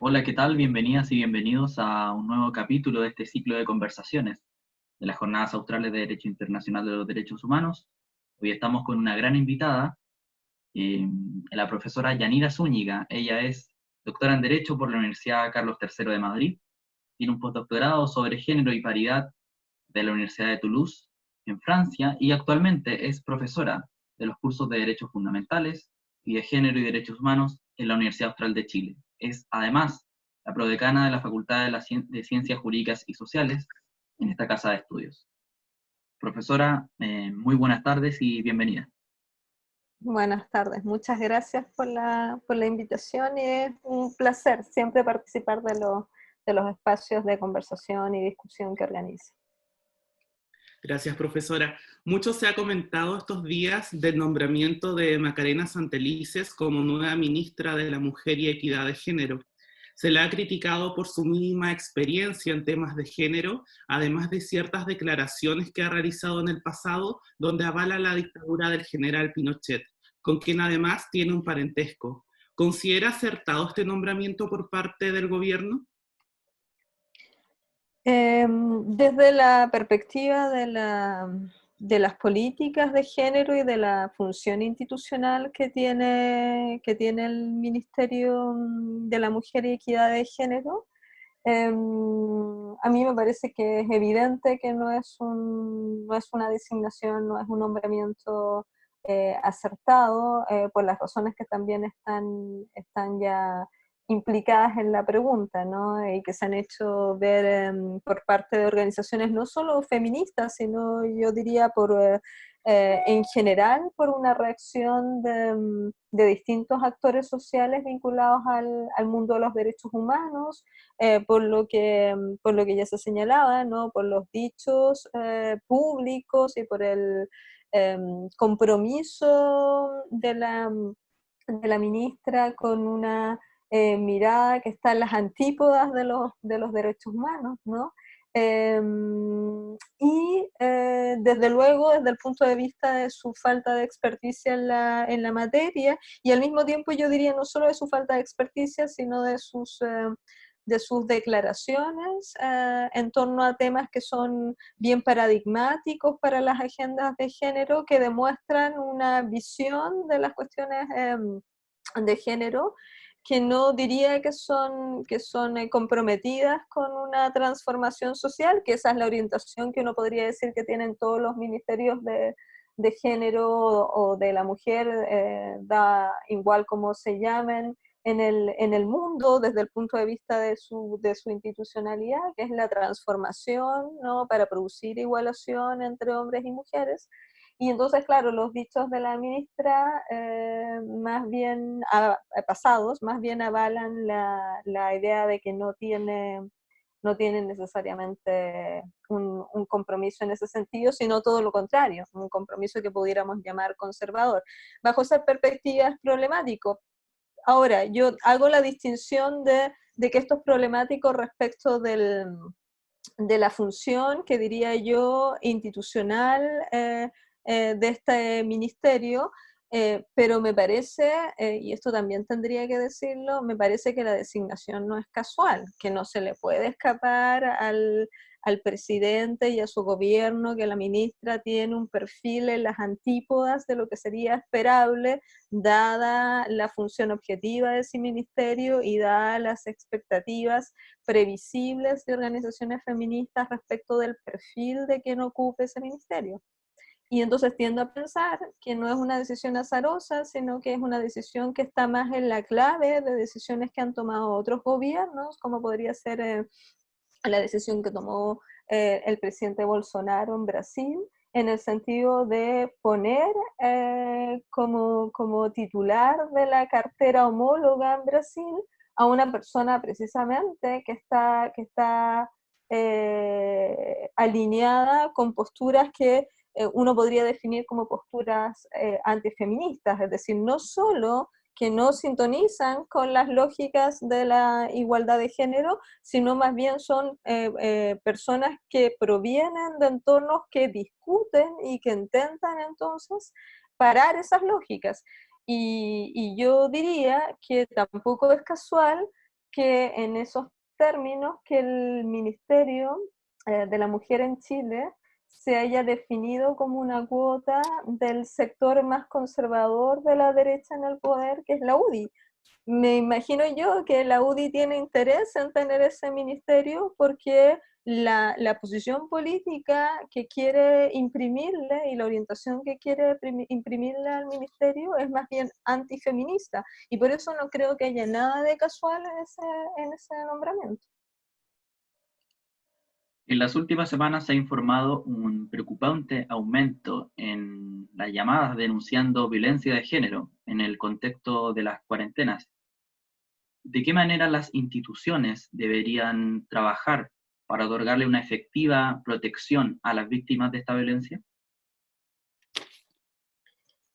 Hola, ¿qué tal? Bienvenidas y bienvenidos a un nuevo capítulo de este ciclo de conversaciones de las Jornadas Australes de Derecho Internacional de los Derechos Humanos. Hoy estamos con una gran invitada, eh, la profesora Yanira Zúñiga. Ella es doctora en Derecho por la Universidad Carlos III de Madrid, tiene un postdoctorado sobre género y paridad de la Universidad de Toulouse, en Francia, y actualmente es profesora de los cursos de Derechos Fundamentales y de Género y Derechos Humanos en la Universidad Austral de Chile. Es además la prodecana de la Facultad de Ciencias Jurídicas y Sociales en esta casa de estudios. Profesora, muy buenas tardes y bienvenida. Buenas tardes, muchas gracias por la invitación y es un placer siempre participar de los espacios de conversación y discusión que organiza. Gracias, profesora. Mucho se ha comentado estos días del nombramiento de Macarena Santelices como nueva ministra de la Mujer y Equidad de Género. Se la ha criticado por su mínima experiencia en temas de género, además de ciertas declaraciones que ha realizado en el pasado, donde avala la dictadura del general Pinochet, con quien además tiene un parentesco. ¿Considera acertado este nombramiento por parte del gobierno? Desde la perspectiva de las políticas de género y de la función institucional que tiene el Ministerio de la Mujer y Equidad de Género, a mí me parece que es evidente que no es una designación, no es un nombramiento acertado, por las razones que también están ya implicadas en la pregunta, ¿no? Y que se han hecho ver por parte de organizaciones no solo feministas, sino yo diría en general por una reacción de distintos actores sociales vinculados al mundo de los derechos humanos, por lo que ya se señalaba, ¿no? Por los dichos públicos y por el compromiso de la ministra con una mirada que está en las antípodas de los derechos humanos, ¿no? Y desde luego, desde el punto de vista de su falta de experticia en la materia, y al mismo tiempo yo diría no solo de su falta de experticia, sino de sus declaraciones en torno a temas que son bien paradigmáticos para las agendas de género, que demuestran una visión de las cuestiones de género que no diría que son comprometidas con una transformación social, que esa es la orientación que uno podría decir que tienen todos los ministerios de género o de la mujer, da igual como se llamen en el mundo, desde el punto de vista de su institucionalidad, que es la transformación, ¿no? Para producir igualación entre hombres y mujeres. Y entonces, claro, los dichos de la ministra más bien pasados, más bien avalan la idea de que no tienen necesariamente un compromiso en ese sentido, sino todo lo contrario, un compromiso que pudiéramos llamar conservador. Bajo esa perspectiva es problemático. Ahora, yo hago la distinción de que esto es problemático respecto de la función, que diría yo, institucional de este ministerio, pero me parece, y esto también tendría que decirlo, me parece que la designación no es casual, que no se le puede escapar al presidente y a su gobierno que la ministra tiene un perfil en las antípodas de lo que sería esperable, dada la función objetiva de ese ministerio y dadas las expectativas previsibles de organizaciones feministas respecto del perfil de quien ocupe ese ministerio. Y entonces tiendo a pensar que no es una decisión azarosa, sino que es una decisión que está más en la clave de decisiones que han tomado otros gobiernos, como podría ser la decisión que tomó el presidente Bolsonaro en Brasil, en el sentido de poner como titular de la cartera homóloga en Brasil a una persona precisamente que está alineada con posturas que uno podría definir como posturas antifeministas, es decir, no solo que no sintonizan con las lógicas de la igualdad de género, sino más bien son personas que provienen de entornos que discuten y que intentan entonces parar esas lógicas. Y yo diría que tampoco es casual que en esos términos que el Ministerio de la Mujer en Chile se haya definido como una cuota del sector más conservador de la derecha en el poder, que es la UDI. Me imagino yo que la UDI tiene interés en tener ese ministerio porque la posición política que quiere imprimirle y la orientación que quiere imprimirle al ministerio es más bien antifeminista, y por eso no creo que haya nada de casual en ese nombramiento. En las últimas semanas se ha informado un preocupante aumento en las llamadas denunciando violencia de género en el contexto de las cuarentenas. ¿De qué manera las instituciones deberían trabajar para otorgarle una efectiva protección a las víctimas de esta violencia?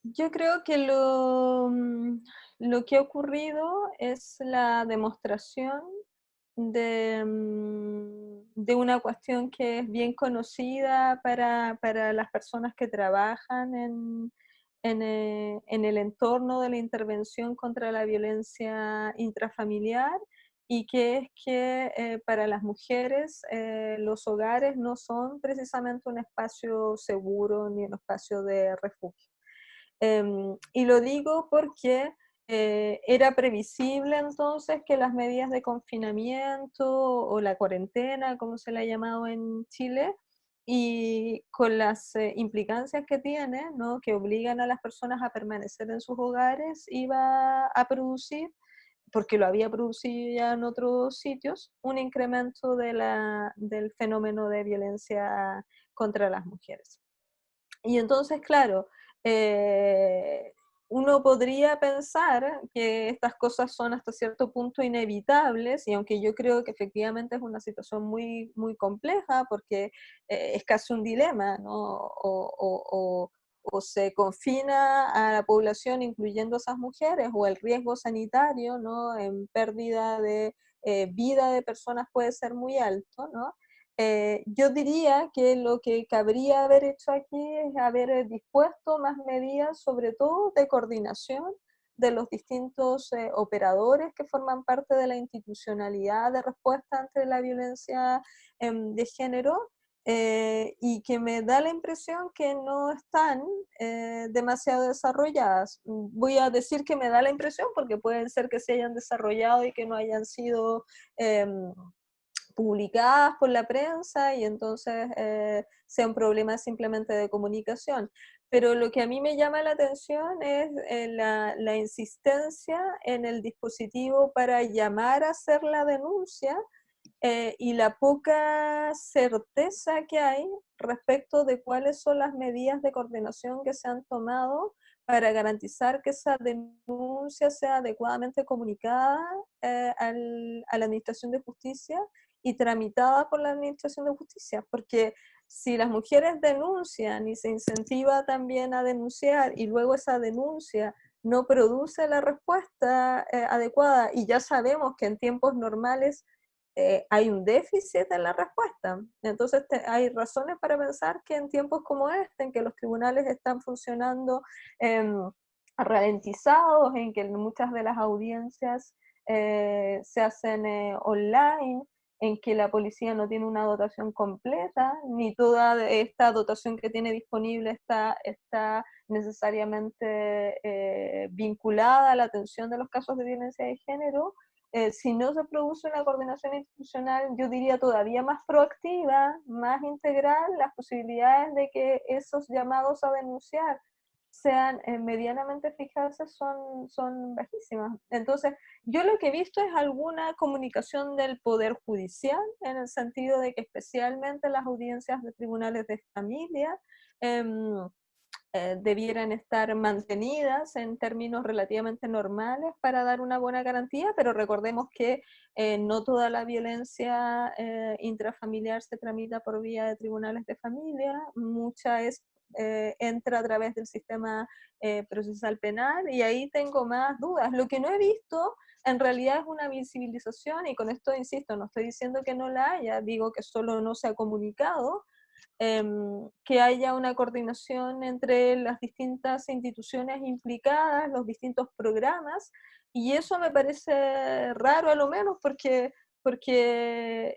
Yo creo que lo que ha ocurrido es la demostración de una cuestión que es bien conocida para las personas que trabajan en el entorno de la intervención contra la violencia intrafamiliar, y que es que para las mujeres los hogares no son precisamente un espacio seguro ni un espacio de refugio. Y lo digo porque era previsible entonces que las medidas de confinamiento o la cuarentena, como se le ha llamado en Chile, y con las implicancias que tiene, ¿no?, que obligan a las personas a permanecer en sus hogares, iba a producir, porque lo había producido ya en otros sitios, un incremento del fenómeno de violencia contra las mujeres. Y entonces, claro, eh, uno podría pensar que estas cosas son hasta cierto punto inevitables, y aunque yo creo que efectivamente es una situación muy, muy compleja, porque es casi un dilema, ¿no? O se confina a la población, incluyendo a esas mujeres, o el riesgo sanitario, ¿no?, en pérdida de vida de personas puede ser muy alto, ¿no? Yo diría que lo que cabría haber hecho aquí es haber dispuesto más medidas, sobre todo de coordinación de los distintos operadores que forman parte de la institucionalidad de respuesta ante la violencia de género, y que me da la impresión que no están demasiado desarrolladas. Voy a decir que me da la impresión porque pueden ser que se hayan desarrollado y que no hayan sido publicadas por la prensa, y entonces sea un problema simplemente de comunicación. Pero lo que a mí me llama la atención es la insistencia en el dispositivo para llamar a hacer la denuncia, y la poca certeza que hay respecto de cuáles son las medidas de coordinación que se han tomado para garantizar que esa denuncia sea adecuadamente comunicada a la Administración de Justicia y tramitada por la Administración de Justicia, porque si las mujeres denuncian y se incentiva también a denunciar, y luego esa denuncia no produce la respuesta adecuada, y ya sabemos que en tiempos normales hay un déficit en la respuesta. Entonces hay razones para pensar que en tiempos como este, en que los tribunales están funcionando ralentizados, en que muchas de las audiencias se hacen online, en que la policía no tiene una dotación completa, ni toda esta dotación que tiene disponible está necesariamente vinculada a la atención de los casos de violencia de género. Si no se produce una coordinación institucional, yo diría todavía más proactiva, más integral, las posibilidades de que esos llamados a denunciar sean medianamente eficaces son bajísimas. Entonces, yo lo que he visto es alguna comunicación del Poder Judicial, en el sentido de que especialmente las audiencias de tribunales de familia debieran estar mantenidas en términos relativamente normales para dar una buena garantía, pero recordemos que no toda la violencia intrafamiliar se tramita por vía de tribunales de familia, mucha entra a través del sistema procesal penal, y ahí tengo más dudas. Lo que no he visto en realidad es una visibilización, y con esto insisto, no estoy diciendo que no la haya, digo que solo no se ha comunicado que haya una coordinación entre las distintas instituciones implicadas, los distintos programas, y eso me parece raro a lo menos porque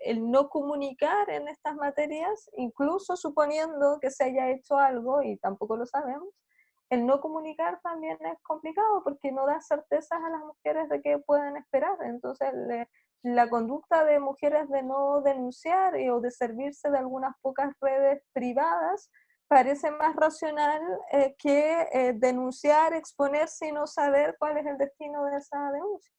el no comunicar en estas materias, incluso suponiendo que se haya hecho algo, y tampoco lo sabemos, el no comunicar también es complicado porque no da certezas a las mujeres de qué pueden esperar. Entonces, la conducta de mujeres de no denunciar o de servirse de algunas pocas redes privadas parece más racional que denunciar, exponerse y no saber cuál es el destino de esa denuncia.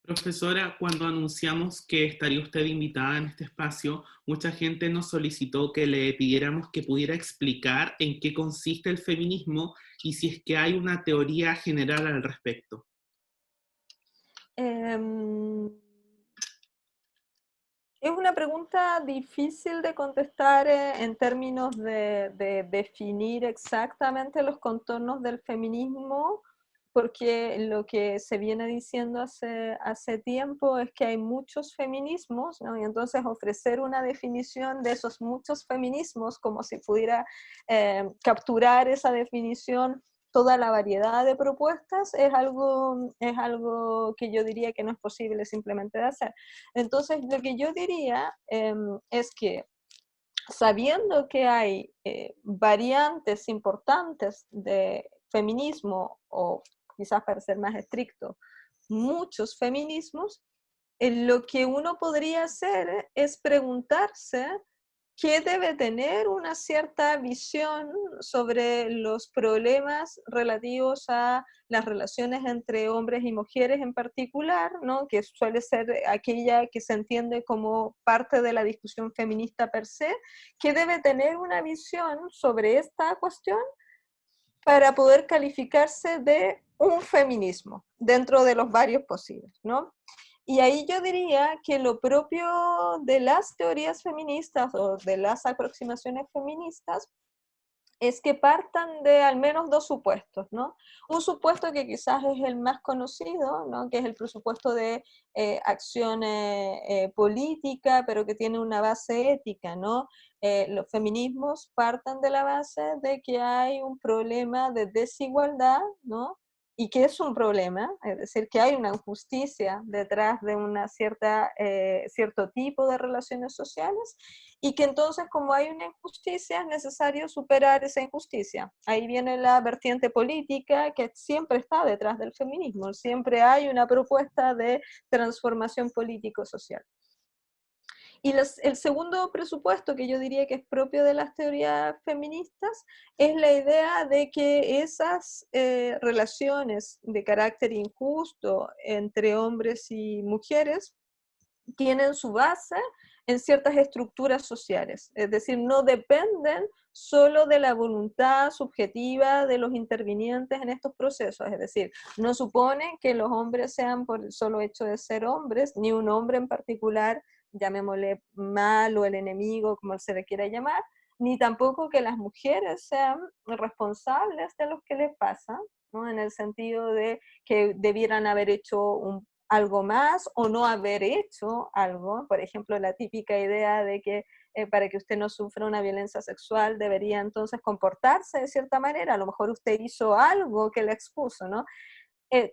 Profesora, cuando anunciamos que estaría usted invitada en este espacio, mucha gente nos solicitó que le pidiéramos que pudiera explicar en qué consiste el feminismo y si es que hay una teoría general al respecto. Es una pregunta difícil de contestar en términos de definir exactamente los contornos del feminismo, porque lo que se viene diciendo hace tiempo es que hay muchos feminismos, ¿no? Y entonces ofrecer una definición de esos muchos feminismos, como si pudiera capturar esa definición toda la variedad de propuestas, es algo que yo diría que no es posible simplemente de hacer. Entonces, lo que yo diría es que sabiendo que hay variantes importantes de feminismo, o quizás para ser más estricto, muchos feminismos, lo que uno podría hacer es preguntarse que debe tener una cierta visión sobre los problemas relativos a las relaciones entre hombres y mujeres en particular, ¿no? Que suele ser aquella que se entiende como parte de la discusión feminista per se, que debe tener una visión sobre esta cuestión para poder calificarse de un feminismo dentro de los varios posibles, ¿no? Y ahí yo diría que lo propio de las teorías feministas o de las aproximaciones feministas es que partan de al menos dos supuestos, ¿no? Un supuesto que quizás es el más conocido, ¿no? Que es el presupuesto de acción política, pero que tiene una base ética, ¿no? Los feminismos partan de la base de que hay un problema de desigualdad, ¿no? Y que es un problema, es decir, que hay una injusticia detrás de una cierto tipo de relaciones sociales, y que entonces, como hay una injusticia, es necesario superar esa injusticia. Ahí viene la vertiente política que siempre está detrás del feminismo, siempre hay una propuesta de transformación político-social. Y el segundo presupuesto, que yo diría que es propio de las teorías feministas, es la idea de que esas relaciones de carácter injusto entre hombres y mujeres tienen su base en ciertas estructuras sociales, es decir, no dependen solo de la voluntad subjetiva de los intervinientes en estos procesos, es decir, no suponen que los hombres sean por el solo hecho de ser hombres, ni un hombre en particular, llamémosle mal o el enemigo, como se le quiera llamar, ni tampoco que las mujeres sean responsables de lo que les pasa, ¿no? En el sentido de que debieran haber hecho algo más o no haber hecho algo. Por ejemplo, la típica idea de que para que usted no sufra una violencia sexual debería entonces comportarse de cierta manera. A lo mejor usted hizo algo que le expuso, ¿no?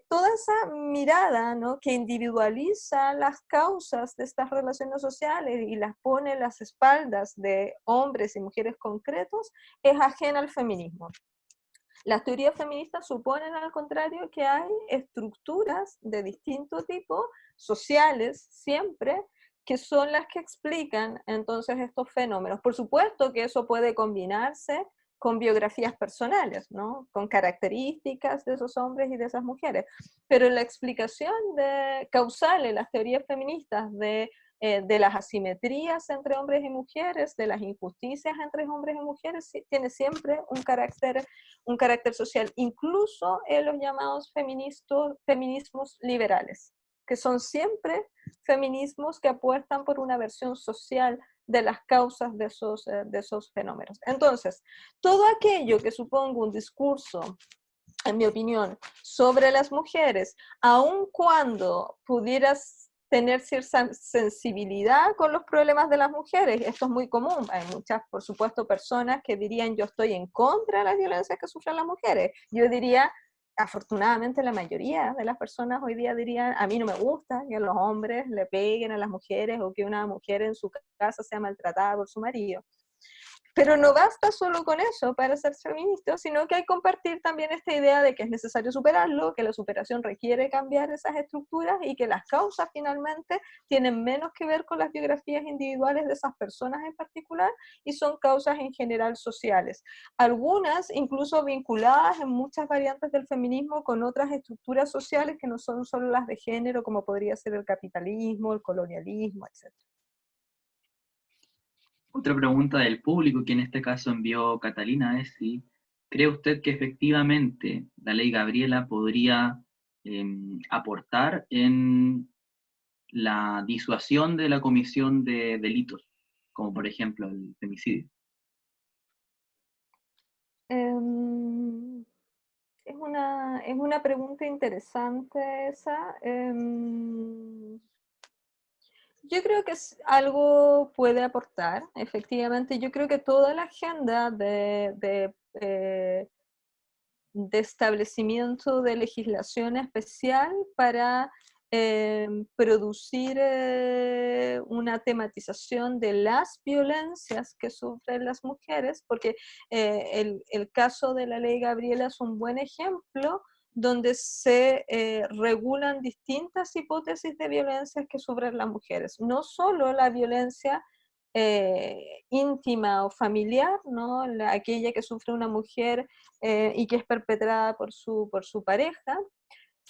Toda esa mirada, ¿no? Que individualiza las causas de estas relaciones sociales y las pone en las espaldas de hombres y mujeres concretos, es ajena al feminismo. Las teorías feministas suponen, al contrario, que hay estructuras de distinto tipo, sociales siempre, que son las que explican entonces estos fenómenos. Por supuesto que eso puede combinarse con biografías personales, ¿no? Con características de esos hombres y de esas mujeres. Pero la explicación causal en las teorías feministas de las asimetrías entre hombres y mujeres, de las injusticias entre hombres y mujeres, tiene siempre un carácter social, incluso en los llamados feminismos liberales, que son siempre feminismos que apuestan por una versión social de las causas de esos fenómenos. Entonces, todo aquello que suponga un discurso, en mi opinión, sobre las mujeres, aun cuando pudieras tener cierta sensibilidad con los problemas de las mujeres. Esto es muy común. Hay muchas, por supuesto, personas que dirían yo estoy en contra de las violencias que sufren las mujeres. Yo diría, afortunadamente la mayoría de las personas hoy día dirían, a mí no me gusta que los hombres le peguen a las mujeres o que una mujer en su casa sea maltratada por su marido. Pero no basta solo con eso para ser feminista, sino que hay que compartir también esta idea de que es necesario superarlo, que la superación requiere cambiar esas estructuras y que las causas finalmente tienen menos que ver con las biografías individuales de esas personas en particular y son causas en general sociales. Algunas incluso vinculadas en muchas variantes del feminismo con otras estructuras sociales que no son solo las de género, como podría ser el capitalismo, el colonialismo, etc. Otra pregunta del público, que en este caso envió Catalina, es si cree usted que efectivamente la ley Gabriela podría aportar en la disuasión de la comisión de delitos, como por ejemplo el femicidio. Es una pregunta interesante esa. Yo creo que algo puede aportar, efectivamente. Yo creo que toda la agenda de establecimiento de legislación especial para producir una tematización de las violencias que sufren las mujeres, porque el caso de la ley Gabriela es un buen ejemplo donde se regulan distintas hipótesis de violencias que sufren las mujeres. No solo la violencia íntima o familiar, ¿no? Aquella que sufre una mujer y que es perpetrada por su pareja,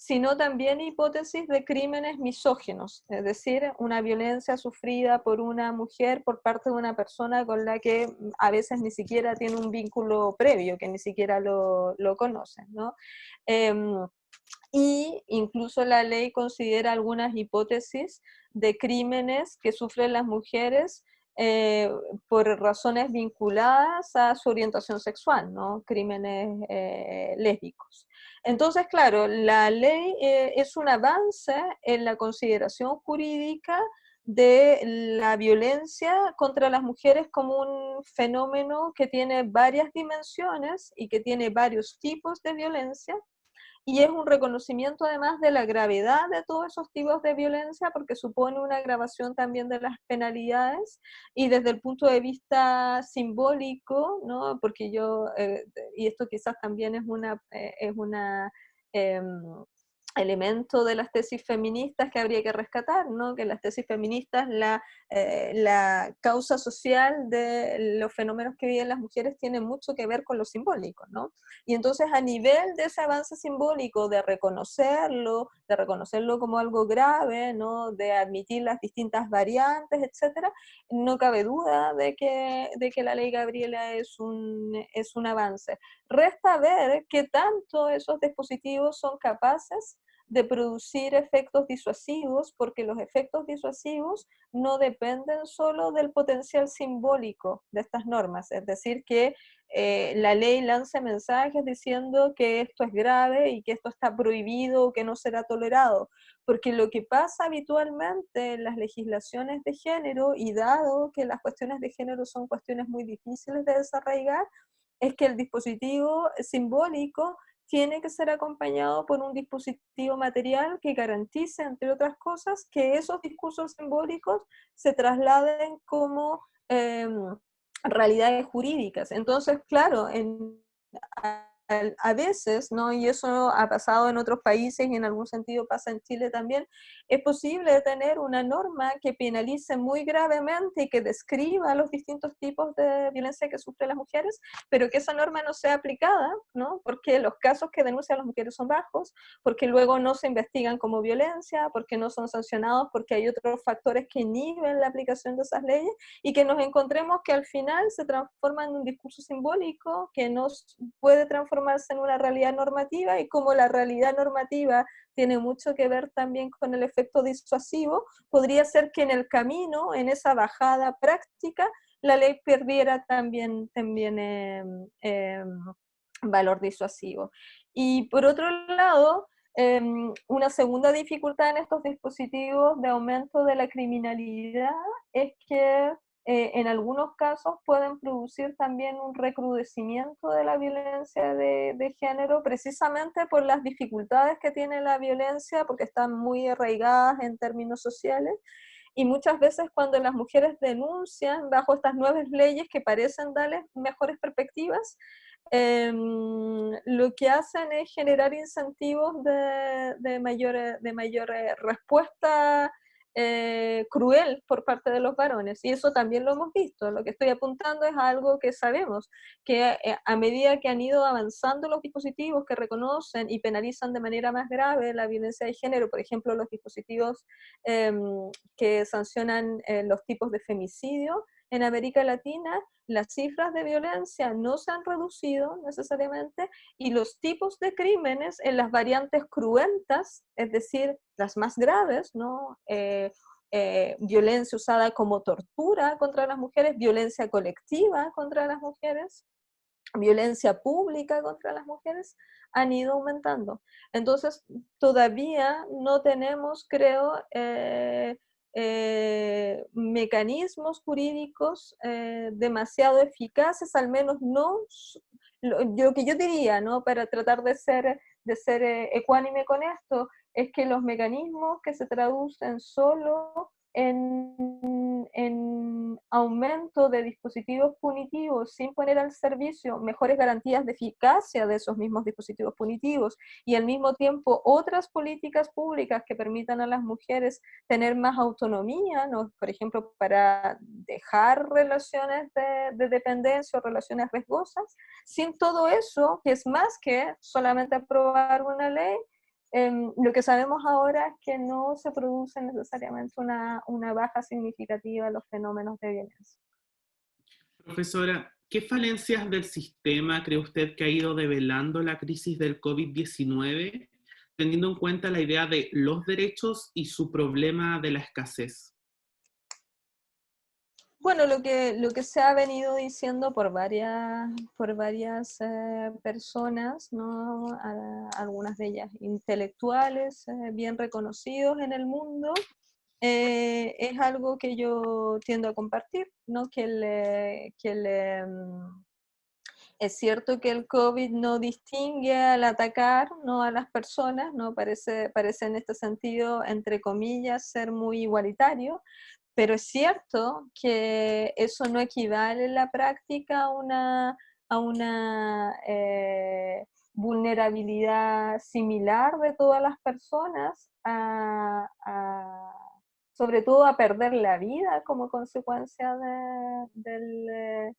sino también hipótesis de crímenes misóginos, es decir, una violencia sufrida por una mujer por parte de una persona con la que a veces ni siquiera tiene un vínculo previo, que ni siquiera lo conoce, ¿no? Y incluso la ley considera algunas hipótesis de crímenes que sufren las mujeres por razones vinculadas a su orientación sexual, ¿no? Crímenes lésbicos. Entonces, claro, la ley es un avance en la consideración jurídica de la violencia contra las mujeres como un fenómeno que tiene varias dimensiones y que tiene varios tipos de violencia. Y es un reconocimiento además de la gravedad de todos esos tipos de violencia porque supone una agravación también de las penalidades y desde el punto de vista simbólico, ¿no? Porque y esto quizás también es una elemento de las tesis feministas que habría que rescatar, ¿no? Que en las tesis feministas la causa social de los fenómenos que viven las mujeres tiene mucho que ver con lo simbólico, ¿no? Y entonces a nivel de ese avance simbólico, de reconocerlo como algo grave, ¿no? De admitir las distintas variantes, etcétera, no cabe duda de que la ley Gabriela es un avance. Resta ver qué tanto esos dispositivos son capaces de producir efectos disuasivos, porque los efectos disuasivos no dependen solo del potencial simbólico de estas normas, es decir, que la ley lance mensajes diciendo que esto es grave y que esto está prohibido o que no será tolerado, porque lo que pasa habitualmente en las legislaciones de género, y dado que las cuestiones de género son cuestiones muy difíciles de desarraigar, es que el dispositivo simbólico tiene que ser acompañado por un dispositivo material que garantice, entre otras cosas, que esos discursos simbólicos se trasladen como realidades jurídicas. Entonces, claro, a veces, ¿no? Y eso ha pasado en otros países y en algún sentido pasa en Chile también, es posible tener una norma que penalice muy gravemente y que describa los distintos tipos de violencia que sufren las mujeres, pero que esa norma no sea aplicada, ¿no? Porque los casos que denuncian las mujeres son bajos, porque luego no se investigan como violencia, porque no son sancionados, porque hay otros factores que inhiben la aplicación de esas leyes, y que nos encontremos que al final se transforma en un discurso simbólico que nos puede transformarse en una realidad normativa, y como la realidad normativa tiene mucho que ver también con el efecto disuasivo, podría ser que en el camino, en esa bajada práctica, la ley perdiera también valor disuasivo. Y por otro lado, Una segunda dificultad en estos dispositivos de aumento de la criminalidad es que en algunos casos pueden producir también un recrudecimiento de la violencia de género, precisamente por las dificultades que tiene la violencia, porque están muy arraigadas en términos sociales. Y muchas veces cuando las mujeres denuncian bajo estas nuevas leyes que parecen darles mejores perspectivas, lo que hacen es generar incentivos de mayor respuesta cruel por parte de los varones. Y eso también lo hemos visto. Lo que estoy apuntando es algo que sabemos, que a medida que han ido avanzando los dispositivos que reconocen y penalizan de manera más grave la violencia de género, por ejemplo, los dispositivos que sancionan los tipos de femicidio, en América Latina las cifras de violencia no se han reducido necesariamente y los tipos de crímenes en las variantes cruentas, es decir, las más graves, ¿no? Violencia usada como tortura contra las mujeres, violencia colectiva contra las mujeres, violencia pública contra las mujeres, han ido aumentando. Entonces, todavía no tenemos, creo, mecanismos jurídicos demasiado eficaces, al menos no, lo que yo diría, ¿no? Para tratar de ser ecuánime con esto, es que los mecanismos que se traducen solo en aumento de dispositivos punitivos sin poner al servicio mejores garantías de eficacia de esos mismos dispositivos punitivos y al mismo tiempo otras políticas públicas que permitan a las mujeres tener más autonomía, ¿no? Por ejemplo, para dejar relaciones de dependencia o relaciones riesgosas, sin todo eso, que es más que solamente aprobar una ley. Lo que sabemos ahora es que no se produce necesariamente una baja significativa en los fenómenos de violencia. Profesora, ¿qué falencias del sistema cree usted que ha ido develando la crisis del COVID-19, teniendo en cuenta la idea de los derechos y su problema de la escasez? Bueno, lo que se ha venido diciendo por varias personas, ¿no? Algunas de ellas intelectuales, bien reconocidos en el mundo, es algo que yo tiendo a compartir, ¿no? Es cierto que el COVID no distingue al atacar, ¿no? A las personas, ¿no? Parece en este sentido, entre comillas, ser muy igualitario, pero es cierto que eso no equivale en la práctica a una vulnerabilidad similar de todas las personas, sobre todo a perder la vida como consecuencia de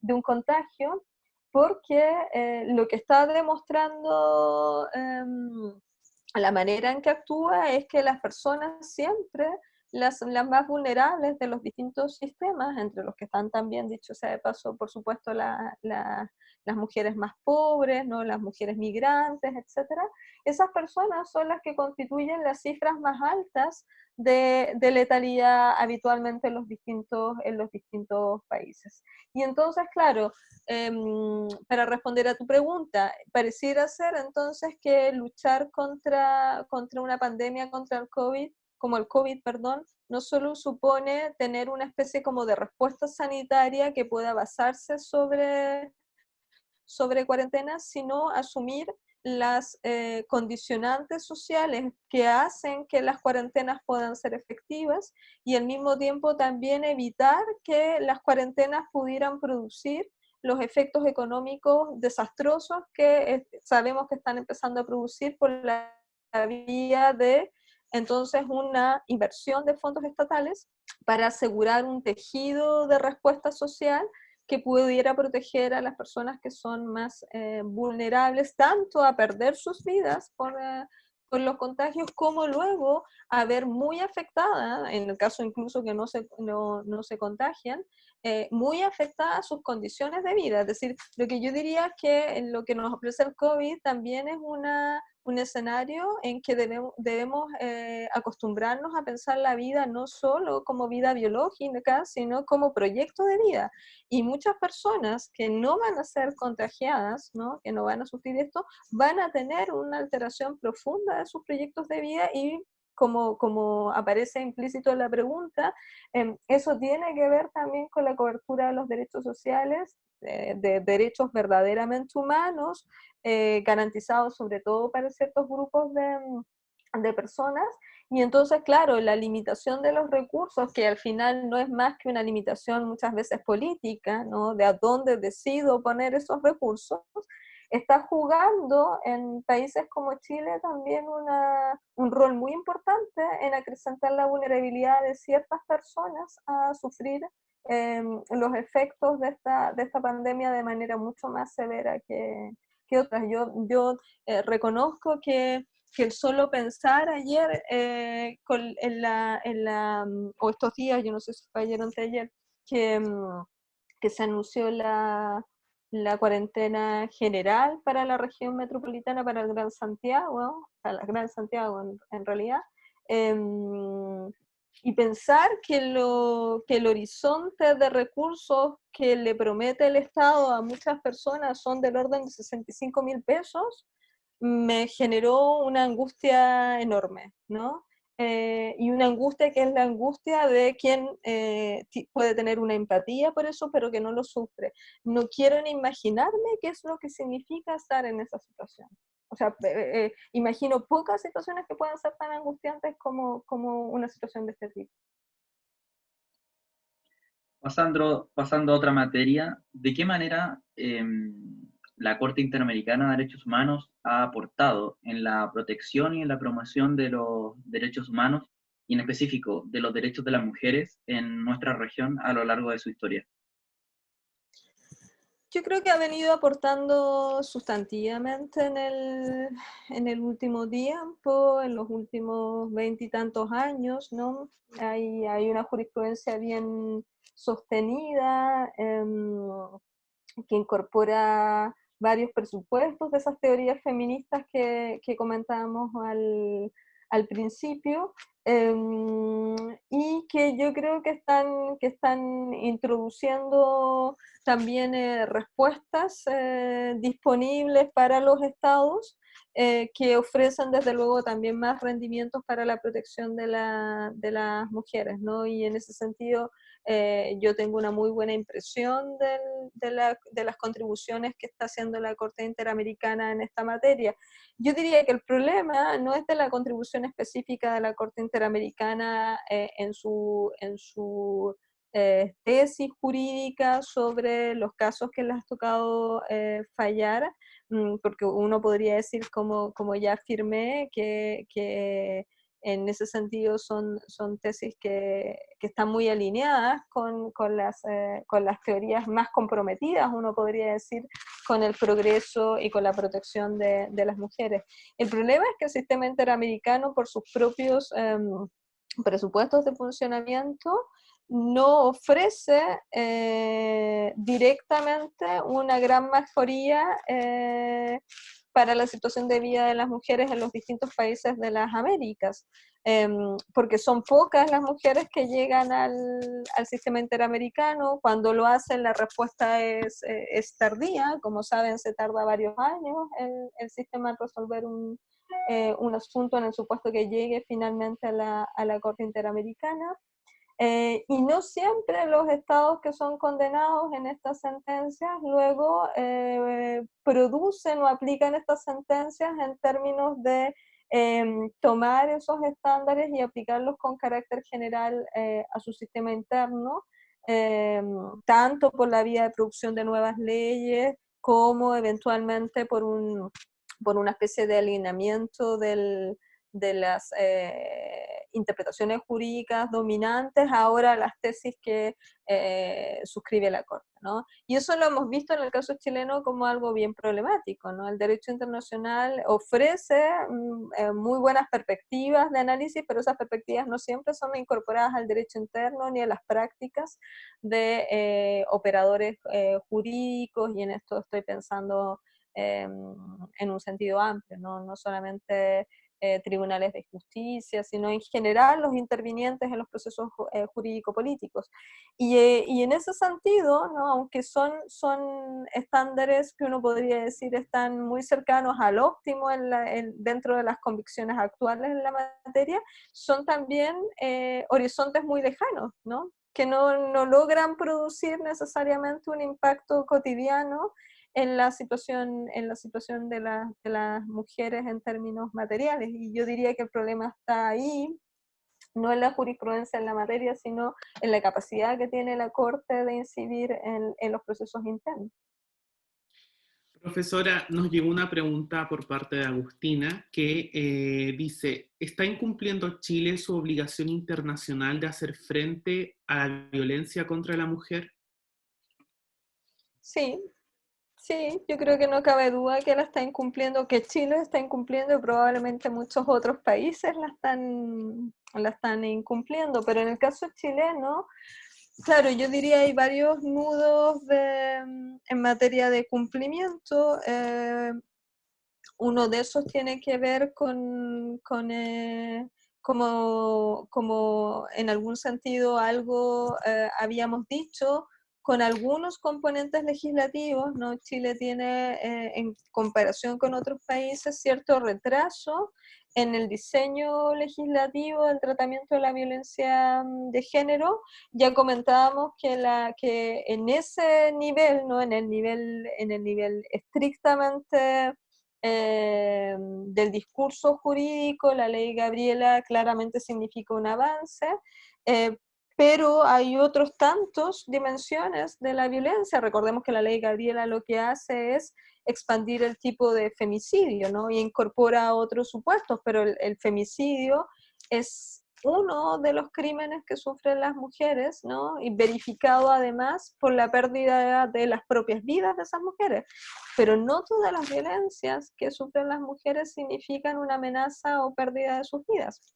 un contagio, porque lo que está demostrando la manera en que actúa es que las personas siempre, las más vulnerables de los distintos sistemas, entre los que están también, dicho sea de paso, por supuesto, las mujeres más pobres, ¿no? Las mujeres migrantes, etcétera, esas personas son las que constituyen las cifras más altas de letalidad habitualmente en los distintos países. Y entonces, claro, para responder a tu pregunta, pareciera ser entonces que luchar contra una pandemia, contra el COVID, como el COVID, perdón, no solo supone tener una especie como de respuesta sanitaria que pueda basarse sobre cuarentenas, sino asumir las condicionantes sociales que hacen que las cuarentenas puedan ser efectivas y al mismo tiempo también evitar que las cuarentenas pudieran producir los efectos económicos desastrosos que sabemos que están empezando a producir por la vía de entonces una inversión de fondos estatales para asegurar un tejido de respuesta social que pudiera proteger a las personas que son más vulnerables tanto a perder sus vidas por los contagios como luego a ver muy afectada, en el caso incluso que no se contagian, muy afectadas a sus condiciones de vida. Es decir, lo que yo diría es que lo que nos ofrece el COVID también es un escenario en que debemos acostumbrarnos a pensar la vida no solo como vida biológica, sino como proyecto de vida. Y muchas personas que no van a ser contagiadas, ¿no? Que no van a sufrir esto, van a tener una alteración profunda de sus proyectos de vida y como aparece implícito en la pregunta, eso tiene que ver también con la cobertura de los derechos sociales, de derechos verdaderamente humanos, garantizados sobre todo para ciertos grupos de personas. Y entonces, claro, la limitación de los recursos, que al final no es más que una limitación muchas veces política, ¿no? De a dónde decido poner esos recursos, está jugando en países como Chile también un rol muy importante en acrecentar la vulnerabilidad de ciertas personas a sufrir los efectos de esta pandemia de manera mucho más severa que otras. Yo reconozco que el solo pensar ayer, o estos días, yo no sé si fue ayer o anteayer, que se anunció la cuarentena general para la región metropolitana, para el Gran Santiago, ¿no? Para el Gran Santiago en realidad, y pensar que el horizonte de recursos que le promete el Estado a muchas personas son del orden de 65.000 pesos, me generó una angustia enorme, ¿no? Y una angustia que es la angustia de quien puede tener una empatía por eso, pero que no lo sufre. No quiero ni imaginarme qué es lo que significa estar en esa situación. O sea, imagino pocas situaciones que puedan ser tan angustiantes como una situación de este tipo. Pasando a otra materia, ¿de qué manera la Corte Interamericana de Derechos Humanos ha aportado en la protección y en la promoción de los derechos humanos, y en específico de los derechos de las mujeres en nuestra región a lo largo de su historia? Yo creo que ha venido aportando sustantivamente en el último tiempo, en los últimos 20 y tantos años, ¿no? Hay una jurisprudencia bien sostenida, que incorpora varios presupuestos de esas teorías feministas que comentábamos al principio, y que yo creo que están introduciendo también respuestas disponibles para los estados, que ofrecen desde luego también más rendimientos para la protección de las mujeres, ¿no? Y en ese sentido yo tengo una muy buena impresión de las contribuciones que está haciendo la Corte Interamericana en esta materia. Yo diría que el problema no es de la contribución específica de la Corte Interamericana en su tesis jurídica sobre los casos que les ha tocado fallar, porque uno podría decir, como ya afirmé, que en ese sentido son tesis que están muy alineadas con las teorías más comprometidas, uno podría decir, con el progreso y con la protección de las mujeres. El problema es que el sistema interamericano, por sus propios presupuestos de funcionamiento, no ofrece directamente una gran mejoría para la situación de vida de las mujeres en los distintos países de las Américas, porque son pocas las mujeres que llegan al sistema interamericano. Cuando lo hacen, la respuesta es tardía. Como saben, se tarda varios años el sistema en resolver un asunto en el supuesto que llegue finalmente a la Corte Interamericana. Y no siempre los estados que son condenados en estas sentencias luego producen o aplican estas sentencias en términos de tomar esos estándares y aplicarlos con carácter general a su sistema interno, tanto por la vía de producción de nuevas leyes como eventualmente por una especie de alineamiento de las interpretaciones jurídicas dominantes ahora las tesis que suscribe la Corte, ¿no? Y eso lo hemos visto en el caso chileno como algo bien problemático, ¿no? El derecho internacional ofrece muy buenas perspectivas de análisis, pero esas perspectivas no siempre son incorporadas al derecho interno ni a las prácticas de operadores jurídicos, y en esto estoy pensando en un sentido amplio, ¿no? No solamente tribunales de justicia, sino en general los intervinientes en los procesos jurídico-políticos. Y en ese sentido, ¿no? Aunque son estándares que uno podría decir están muy cercanos al óptimo dentro de las convicciones actuales en la materia, son también horizontes muy lejanos, ¿no? Que no logran producir necesariamente un impacto cotidiano en la situación de las mujeres en términos materiales. Y yo diría que el problema está ahí, no en la jurisprudencia en la materia, sino en la capacidad que tiene la Corte de incidir en los procesos internos. Profesora, nos llegó una pregunta por parte de Agustina que dice, ¿está incumpliendo Chile su obligación internacional de hacer frente a la violencia contra la mujer? Sí, sí, yo creo que no cabe duda que la está incumpliendo, que Chile está incumpliendo, y probablemente muchos otros países la están incumpliendo, pero en el caso chileno, claro, yo diría hay varios nudos en materia de cumplimiento. Uno de esos tiene que ver con como en algún sentido algo habíamos dicho, con algunos componentes legislativos, ¿no? Chile tiene, en comparación con otros países, cierto retraso en el diseño legislativo del tratamiento de la violencia de género. Ya comentábamos que en ese nivel, ¿no? En el nivel estrictamente del discurso jurídico, la ley Gabriela claramente significa un avance, pero hay otros tantos dimensiones de la violencia. Recordemos que la ley Gabriela lo que hace es expandir el tipo de femicidio, ¿no? Y incorpora otros supuestos, pero el femicidio es uno de los crímenes que sufren las mujeres, ¿no? Y verificado además por la pérdida de las propias vidas de esas mujeres. Pero no todas las violencias que sufren las mujeres significan una amenaza o pérdida de sus vidas.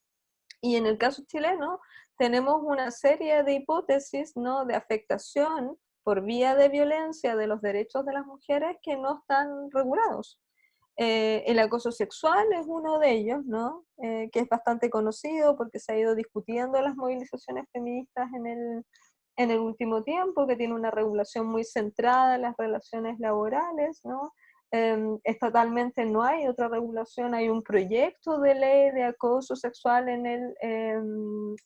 Y en el caso chileno tenemos una serie de hipótesis, ¿no? De afectación por vía de violencia de los derechos de las mujeres que no están regulados. El acoso sexual es uno de ellos, ¿no? Que es bastante conocido porque se ha ido discutiendo en las movilizaciones feministas en el último tiempo, que tiene una regulación muy centrada en las relaciones laborales, ¿no? Estatalmente no hay otra regulación, hay un proyecto de ley de acoso sexual en el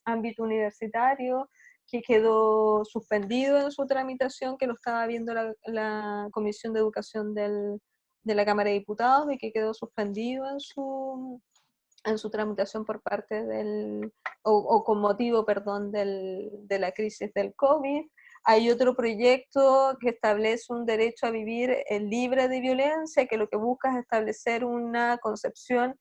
ámbito universitario que quedó suspendido en su tramitación, que lo estaba viendo la Comisión de Educación de la Cámara de Diputados, y que quedó suspendido en su tramitación por parte o con motivo, perdón, de la crisis del COVID. Hay otro proyecto que establece un derecho a vivir libre de violencia, que lo que busca es establecer una concepción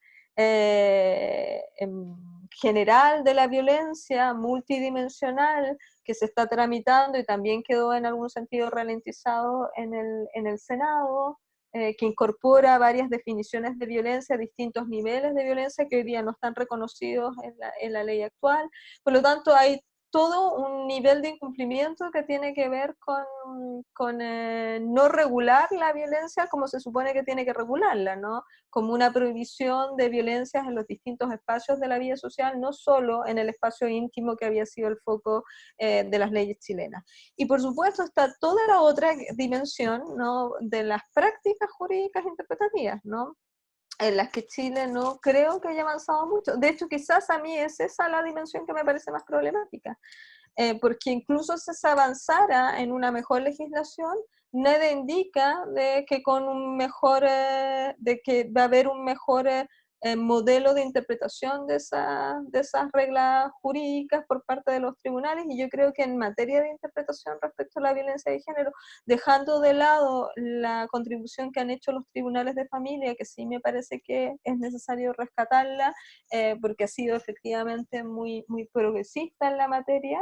general de la violencia, multidimensional, que se está tramitando y también quedó en algún sentido ralentizado en el Senado, que incorpora varias definiciones de violencia, distintos niveles de violencia que hoy día no están reconocidos en la ley actual. Por lo tanto, hay todo un nivel de incumplimiento que tiene que ver con no regular la violencia como se supone que tiene que regularla, ¿no? Como una prohibición de violencias en los distintos espacios de la vida social, no solo en el espacio íntimo que había sido el foco de las leyes chilenas. Y por supuesto está toda la otra dimensión, ¿no? De las prácticas jurídicas interpretativas, ¿no? En las que Chile no creo que haya avanzado mucho. De hecho, quizás a mí es esa la dimensión que me parece más problemática, porque incluso si se avanzara en una mejor legislación, nada indica de que con un mejor, de que va a haber un mejor modelo de interpretación de esas reglas jurídicas por parte de los tribunales, y yo creo que en materia de interpretación respecto a la violencia de género, dejando de lado la contribución que han hecho los tribunales de familia, que sí me parece que es necesario rescatarla, porque ha sido efectivamente muy, muy progresista en la materia.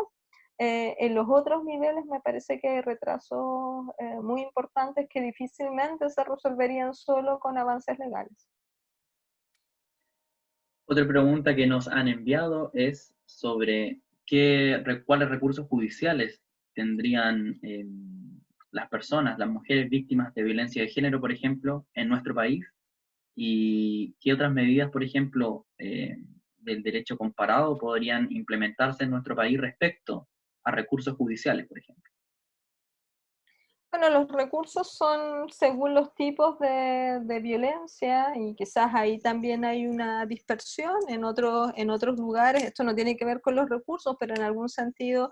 En los otros niveles me parece que hay retrasos muy importantes que difícilmente se resolverían solo con avances legales. Otra pregunta que nos han enviado es sobre cuáles recursos judiciales tendrían las personas, las mujeres víctimas de violencia de género, por ejemplo, en nuestro país, y qué otras medidas, por ejemplo, del derecho comparado podrían implementarse en nuestro país respecto a recursos judiciales, por ejemplo. Bueno, los recursos son según los tipos de violencia, y quizás ahí también hay una dispersión en otros lugares. Esto no tiene que ver con los recursos, pero en algún sentido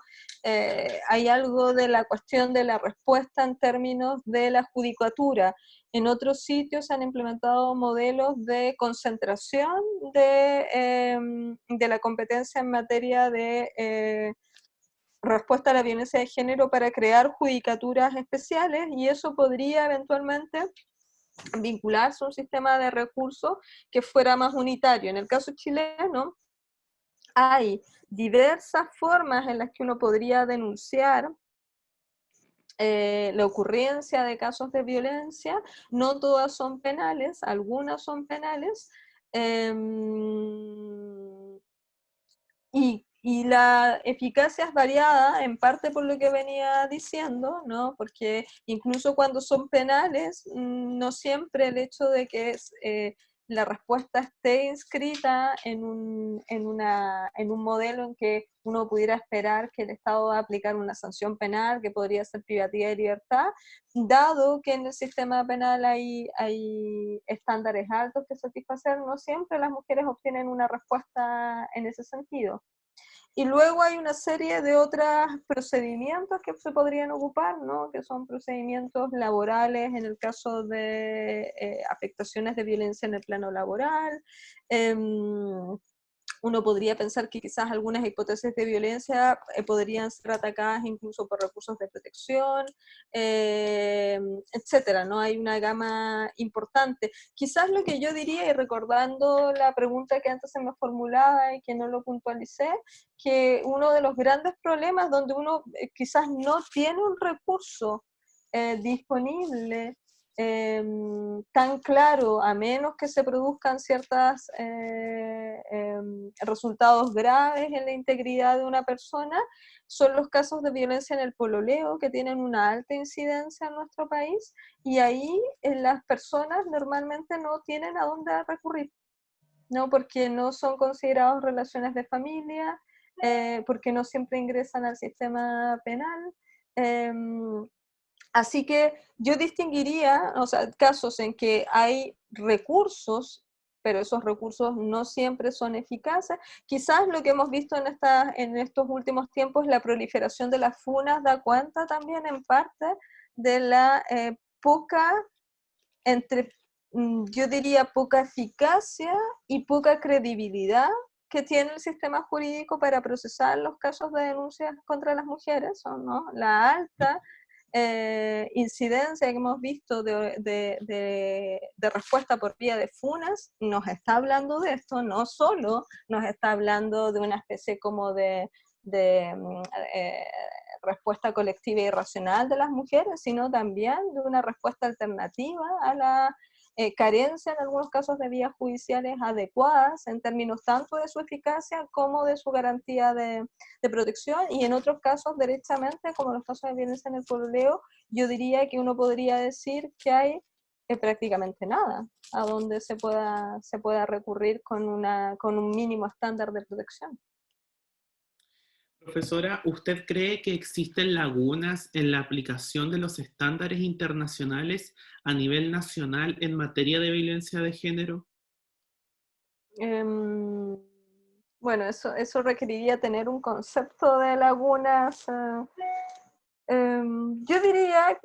hay algo de la cuestión de la respuesta en términos de la judicatura. En otros sitios se han implementado modelos de concentración de la competencia en materia de respuesta a la violencia de género para crear judicaturas especiales, y eso podría eventualmente vincularse a un sistema de recursos que fuera más unitario. En el caso chileno hay diversas formas en las que uno podría denunciar la ocurrencia de casos de violencia. No todas son penales, algunas son penales, y la eficacia es variada, en parte por lo que venía diciendo, ¿no? Porque incluso cuando son penales, no siempre el hecho de que la respuesta esté inscrita en un modelo en que uno pudiera esperar que el Estado va a aplicar una sanción penal, que podría ser privativa de libertad, dado que en el sistema penal hay estándares altos que satisfacer, no siempre las mujeres obtienen una respuesta en ese sentido. Y luego hay una serie de otros procedimientos que se podrían ocupar, ¿no? Que son procedimientos laborales en el caso de afectaciones de violencia en el plano laboral. Uno podría pensar que quizás algunas hipótesis de violencia podrían ser atacadas incluso por recursos de protección, etcétera, ¿no? Hay una gama importante. Quizás lo que yo diría, y recordando la pregunta que antes se me formulaba y que no lo puntualicé, que uno de los grandes problemas donde uno quizás no tiene un recurso disponible tan claro, a menos que se produzcan ciertos resultados graves en la integridad de una persona, son los casos de violencia en el pololeo, que tienen una alta incidencia en nuestro país, y ahí las personas normalmente no tienen a dónde recurrir, ¿no? Porque no son considerados relaciones de familia, porque no siempre ingresan al sistema penal. Así que yo distinguiría, o sea, casos en que hay recursos, pero esos recursos no siempre son eficaces. Quizás lo que hemos visto en estos últimos tiempos, la proliferación de las funas, da cuenta también en parte de la poca, yo diría poca eficacia y poca credibilidad que tiene el sistema jurídico para procesar los casos de denuncias contra las mujeres, ¿no? La alta incidencia que hemos visto de respuesta por vía de funas nos está hablando de esto, no solo nos está hablando de una especie como de respuesta colectiva y racional de las mujeres, sino también de una respuesta alternativa a la carencia en algunos casos de vías judiciales adecuadas en términos tanto de su eficacia como de su garantía de protección, y en otros casos derechamente, como los casos de violencia en el pololeo, yo diría que uno podría decir que hay prácticamente nada a donde se pueda recurrir con un mínimo estándar de protección. Profesora, ¿usted cree que existen lagunas en la aplicación de los estándares internacionales a nivel nacional en materia de violencia de género? Bueno, eso requeriría tener un concepto de lagunas Yo diría,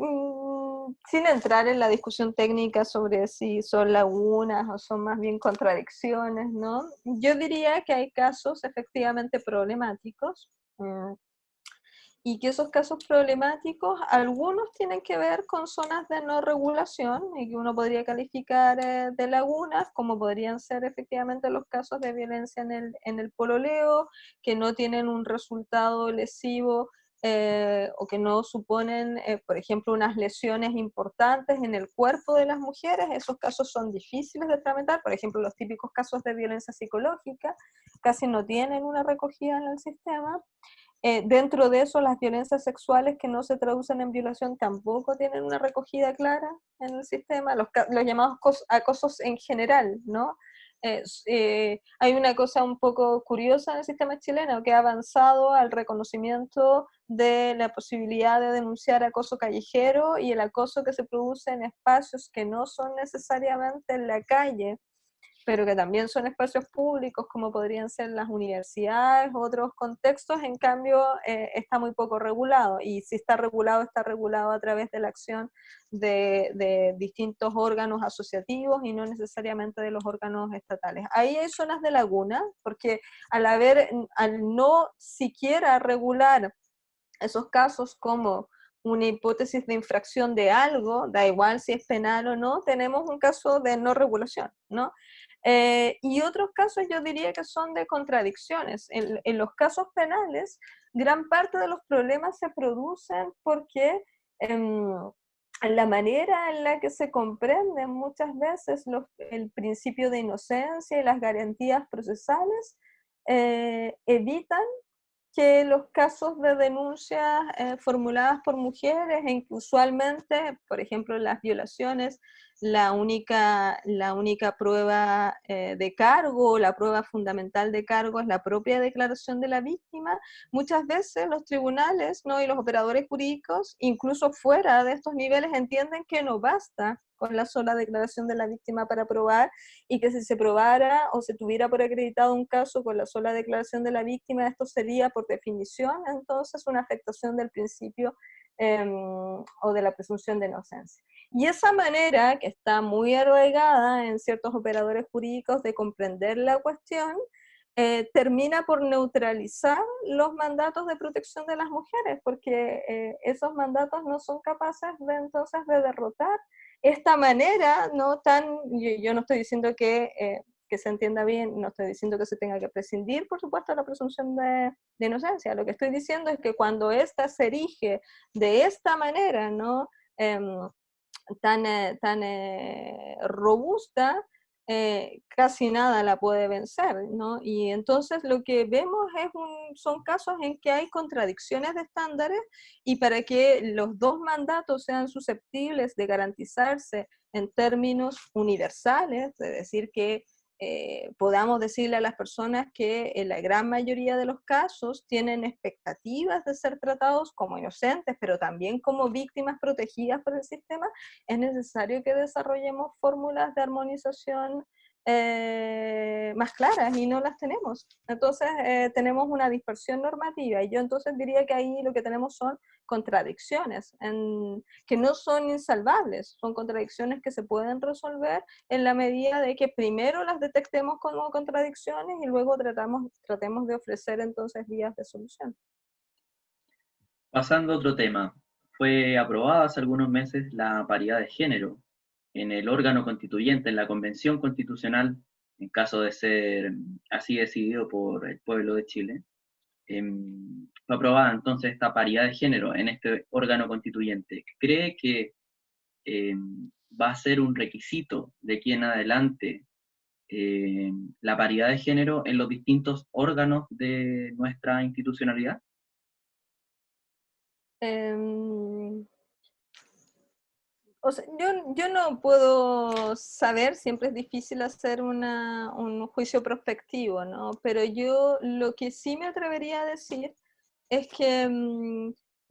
sin entrar en la discusión técnica sobre si son lagunas o son más bien contradicciones, ¿no? Yo diría que hay casos efectivamente problemáticos, y que esos casos problemáticos, algunos tienen que ver con zonas de no regulación y que uno podría calificar de lagunas, como podrían ser efectivamente los casos de violencia en el pololeo, que no tienen un resultado lesivo o que no suponen, por ejemplo, unas lesiones importantes en el cuerpo de las mujeres. Esos casos son difíciles de tramitar, por ejemplo, los típicos casos de violencia psicológica casi no tienen una recogida en el sistema. Dentro de eso, las violencias sexuales que no se traducen en violación tampoco tienen una recogida clara en el sistema, los llamados acosos en general, ¿no? Hay una cosa un poco curiosa en el sistema chileno, que ha avanzado al reconocimiento de la posibilidad de denunciar acoso callejero y el acoso que se produce en espacios que no son necesariamente en la calle, pero que también son espacios públicos, como podrían ser las universidades, otros contextos. En cambio, está muy poco regulado, y si está regulado a través de la acción de distintos órganos asociativos y no necesariamente de los órganos estatales. Ahí hay zonas de laguna, porque al no siquiera regular esos casos como una hipótesis de infracción de algo, da igual si es penal o no, tenemos un caso de no regulación, ¿no? Y otros casos yo diría que son de contradicciones. En los casos penales, gran parte de los problemas se producen porque la manera en la que se comprenden muchas veces el principio de inocencia y las garantías procesales evitan que los casos de denuncias formuladas por mujeres, en que usualmente, por ejemplo, las violaciones, la única prueba de cargo, la prueba fundamental de cargo es la propia declaración de la víctima, muchas veces los tribunales, ¿no?, y los operadores jurídicos, incluso fuera de estos niveles, entienden que no basta con la sola declaración de la víctima para probar, y que si se probara o se tuviera por acreditado un caso con la sola declaración de la víctima, esto sería por definición entonces una afectación del principio o de la presunción de inocencia. Y esa manera, que está muy arraigada en ciertos operadores jurídicos de comprender la cuestión, termina por neutralizar los mandatos de protección de las mujeres, porque esos mandatos no son capaces de entonces de derrotar esta manera, no tan, yo no estoy diciendo que se entienda bien, no estoy diciendo que se tenga que prescindir, por supuesto, de la presunción de inocencia. Lo que estoy diciendo es que cuando ésta se erige de esta manera, ¿no?, tan robusta, casi nada la puede vencer, ¿no? Y entonces lo que vemos son casos en que hay contradicciones de estándares, y para que los dos mandatos sean susceptibles de garantizarse en términos universales, es decir, que podamos decirle a las personas que en la gran mayoría de los casos tienen expectativas de ser tratados como inocentes, pero también como víctimas protegidas por el sistema, es necesario que desarrollemos fórmulas de armonización más claras, y no las tenemos. Entonces tenemos una dispersión normativa, y yo entonces diría que ahí lo que tenemos son contradicciones que no son insalvables, son contradicciones que se pueden resolver en la medida de que primero las detectemos como contradicciones y luego tratemos de ofrecer entonces vías de solución. Pasando a otro tema, fue aprobada hace algunos meses la paridad de género en el órgano constituyente, en la Convención Constitucional, en caso de ser así decidido por el pueblo de Chile. Fue aprobada entonces esta paridad de género en este órgano constituyente. ¿Cree que va a ser un requisito de aquí en adelante la paridad de género en los distintos órganos de nuestra institucionalidad? O sea, yo no puedo saber, siempre es difícil hacer un juicio prospectivo, ¿no? Pero yo lo que sí me atrevería a decir es que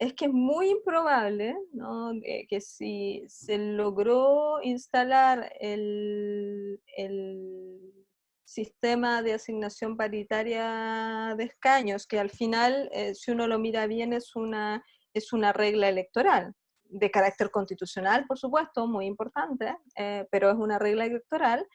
es muy improbable, ¿no?, que si se logró instalar el sistema de asignación paritaria de escaños, que al final, si uno lo mira bien, es una es una regla electoral, de carácter constitucional, por supuesto, muy importante, pero es una regla electoral,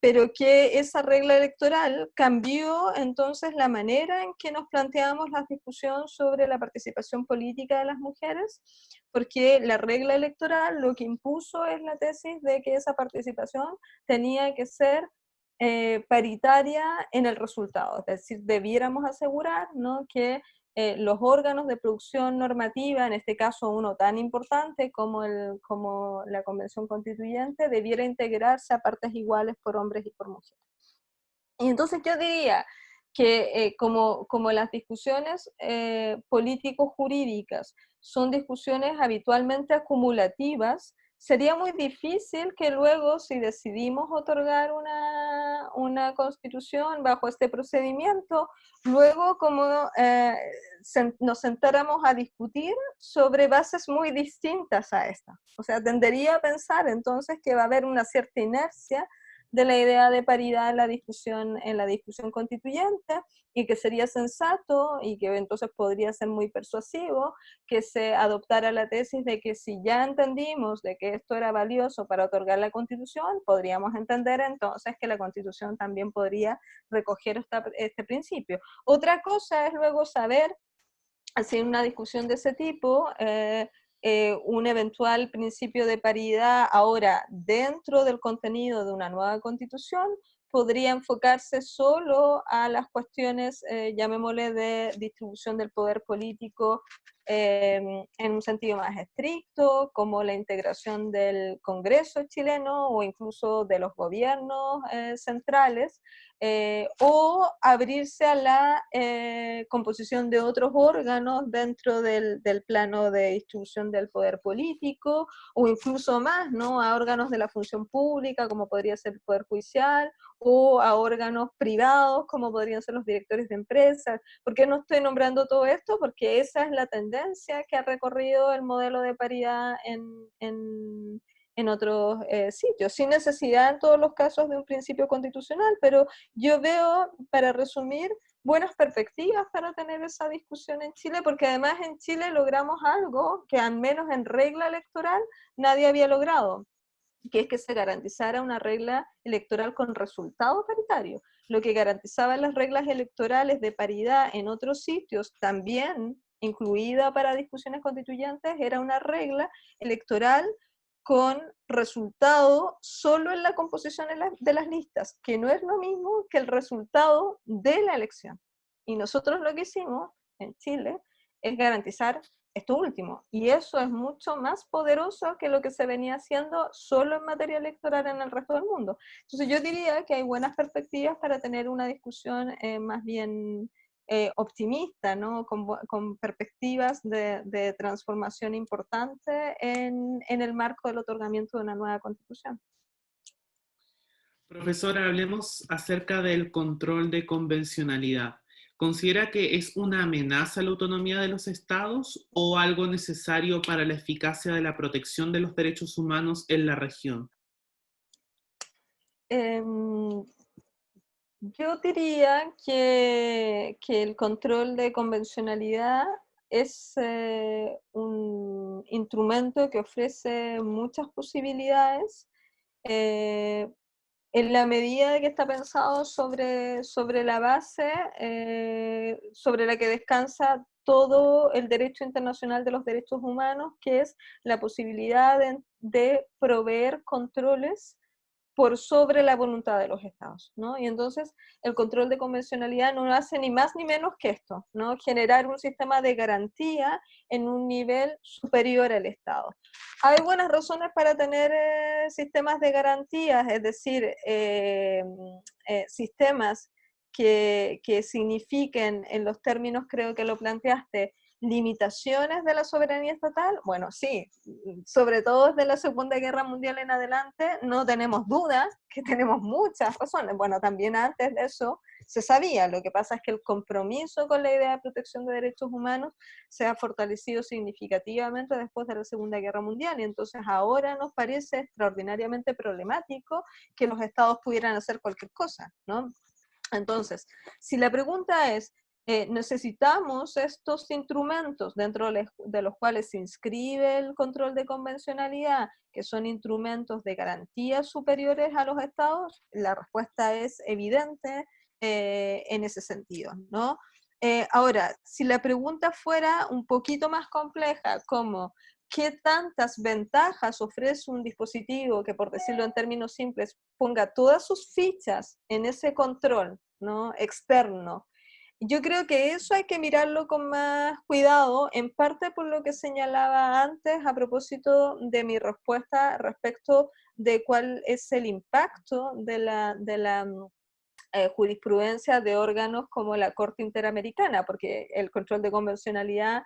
pero que esa regla electoral cambió entonces la manera en que nos planteamos la discusión sobre la participación política de las mujeres, porque la regla electoral lo que impuso es la tesis de que esa participación tenía que ser paritaria en el resultado, es decir, debiéramos asegurar, ¿no?, que los órganos de producción normativa, en este caso uno tan importante como la Convención Constituyente, debiera integrarse a partes iguales por hombres y por mujeres. Y entonces yo diría que como las discusiones político-jurídicas son discusiones habitualmente acumulativas, sería muy difícil que luego, si decidimos otorgar una constitución bajo este procedimiento, luego nos sentáramos a discutir sobre bases muy distintas a esta. O sea, tendería a pensar entonces que va a haber una cierta inercia de la idea de paridad en la discusión constituyente, y que sería sensato y que entonces podría ser muy persuasivo que se adoptara la tesis de que si ya entendimos de que esto era valioso para otorgar la Constitución, podríamos entender entonces que la Constitución también podría recoger este principio. Otra cosa es luego saber, así en una discusión de ese tipo, un eventual principio de paridad ahora dentro del contenido de una nueva constitución podría enfocarse solo a las cuestiones, llamémosle, de distribución del poder político en un sentido más estricto, como la integración del Congreso chileno o incluso de los gobiernos centrales, o abrirse a la composición de otros órganos dentro del plano de distribución del poder político, o incluso más, ¿no?, a órganos de la función pública, como podría ser el Poder Judicial, o a órganos privados, como podrían ser los directores de empresas. ¿Por qué no estoy nombrando todo esto? Porque esa es la tendencia que ha recorrido el modelo de paridad en otros sitios, sin necesidad en todos los casos de un principio constitucional, pero yo veo, para resumir, buenas perspectivas para tener esa discusión en Chile, porque además en Chile logramos algo que al menos en regla electoral nadie había logrado, que es que se garantizara una regla electoral con resultado paritario. Lo que garantizaban las reglas electorales de paridad en otros sitios, también incluida para discusiones constituyentes, era una regla electoral con resultado solo en la composición de las listas, que no es lo mismo que el resultado de la elección. Y nosotros lo que hicimos en Chile es garantizar esto último, y eso es mucho más poderoso que lo que se venía haciendo solo en materia electoral en el resto del mundo. Entonces yo diría que hay buenas perspectivas para tener una discusión más bien optimista, ¿no?, con perspectivas de transformación importante en el marco del otorgamiento de una nueva constitución. Profesora, hablemos acerca del control de convencionalidad. ¿Considera que es una amenaza a la autonomía de los estados o algo necesario para la eficacia de la protección de los derechos humanos en la región? Yo diría que el control de convencionalidad es un instrumento que ofrece muchas posibilidades, en la medida de que está pensado sobre la base sobre la que descansa todo el derecho internacional de los derechos humanos, que es la posibilidad de proveer controles por sobre la voluntad de los estados, ¿no? Y entonces el control de convencionalidad no hace ni más ni menos que esto, ¿no?, generar un sistema de garantía en un nivel superior al Estado. Hay buenas razones para tener sistemas de garantías, es decir, sistemas que signifiquen, en los términos creo que lo planteaste, limitaciones de la soberanía estatal. Bueno, sí, sobre todo desde la Segunda Guerra Mundial en adelante, no tenemos dudas que tenemos muchas razones. Bueno, también antes de eso se sabía, lo que pasa es que el compromiso con la idea de protección de derechos humanos se ha fortalecido significativamente después de la Segunda Guerra Mundial, y entonces ahora nos parece extraordinariamente problemático que los estados pudieran hacer cualquier cosa, ¿no? Entonces, si la pregunta es, necesitamos estos instrumentos dentro de los cuales se inscribe el control de convencionalidad, que son instrumentos de garantías superiores a los estados. La respuesta es evidente en ese sentido, ¿no? Ahora, si la pregunta fuera un poquito más compleja, como ¿qué tantas ventajas ofrece un dispositivo que, por decirlo en términos simples, ponga todas sus fichas en ese control, ¿no?, externo? Yo creo que eso hay que mirarlo con más cuidado, en parte por lo que señalaba antes a propósito de mi respuesta respecto de cuál es el impacto de la jurisprudencia de órganos como la Corte Interamericana, porque el control de convencionalidad,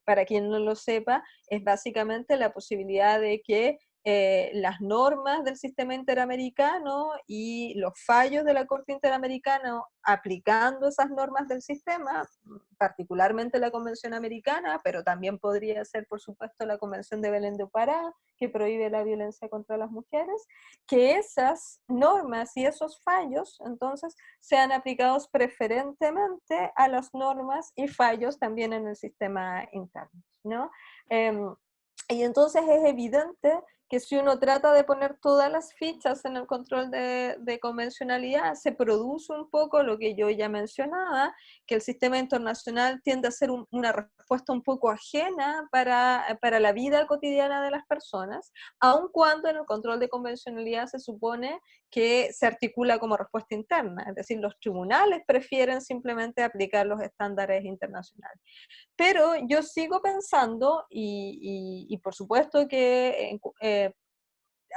para quien no lo sepa, es básicamente la posibilidad de que las normas del sistema interamericano y los fallos de la Corte Interamericana aplicando esas normas del sistema, particularmente la Convención Americana, pero también podría ser, por supuesto, la Convención de Belén do Pará, que prohíbe la violencia contra las mujeres, que esas normas y esos fallos, entonces, sean aplicados preferentemente a las normas y fallos también en el sistema interno, ¿no? Y entonces es evidente que si uno trata de poner todas las fichas en el control de convencionalidad, se produce un poco lo que yo ya mencionaba, que el sistema internacional tiende a ser una respuesta un poco ajena para la vida cotidiana de las personas, aun cuando en el control de convencionalidad se supone que se articula como respuesta interna, es decir, los tribunales prefieren simplemente aplicar los estándares internacionales. Pero yo sigo pensando, y por supuesto que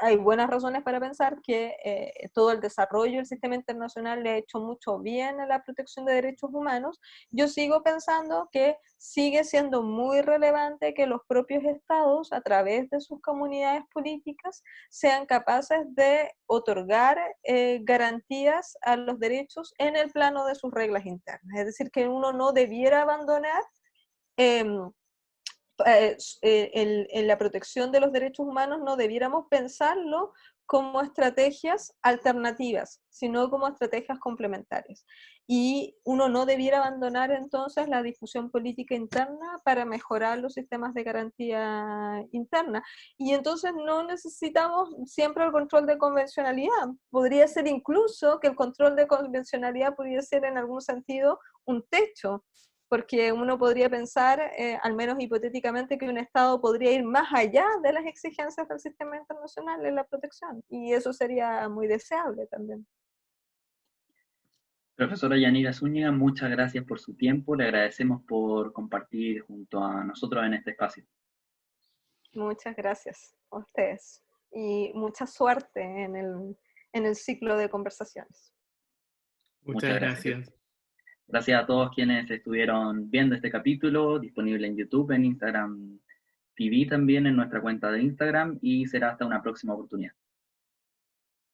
hay buenas razones para pensar que todo el desarrollo del sistema internacional le ha hecho mucho bien a la protección de derechos humanos. Yo sigo pensando que sigue siendo muy relevante que los propios estados, a través de sus comunidades políticas, sean capaces de otorgar garantías a los derechos en el plano de sus reglas internas. Es decir, que uno no debiera abandonar en la protección de los derechos humanos, no debiéramos pensarlo como estrategias alternativas, sino como estrategias complementarias. Y uno no debiera abandonar entonces la discusión política interna para mejorar los sistemas de garantía interna. Y entonces no necesitamos siempre el control de convencionalidad. Podría ser incluso que el control de convencionalidad pudiera ser en algún sentido un techo, porque uno podría pensar, al menos hipotéticamente, que un Estado podría ir más allá de las exigencias del sistema internacional en la protección, y eso sería muy deseable también. Profesora Yanira Zúñiga, muchas gracias por su tiempo, le agradecemos por compartir junto a nosotros en este espacio. Muchas gracias a ustedes, y mucha suerte en el ciclo de conversaciones. Muchas gracias. Gracias a todos quienes estuvieron viendo este capítulo, disponible en YouTube, en Instagram TV también, en nuestra cuenta de Instagram, y será hasta una próxima oportunidad.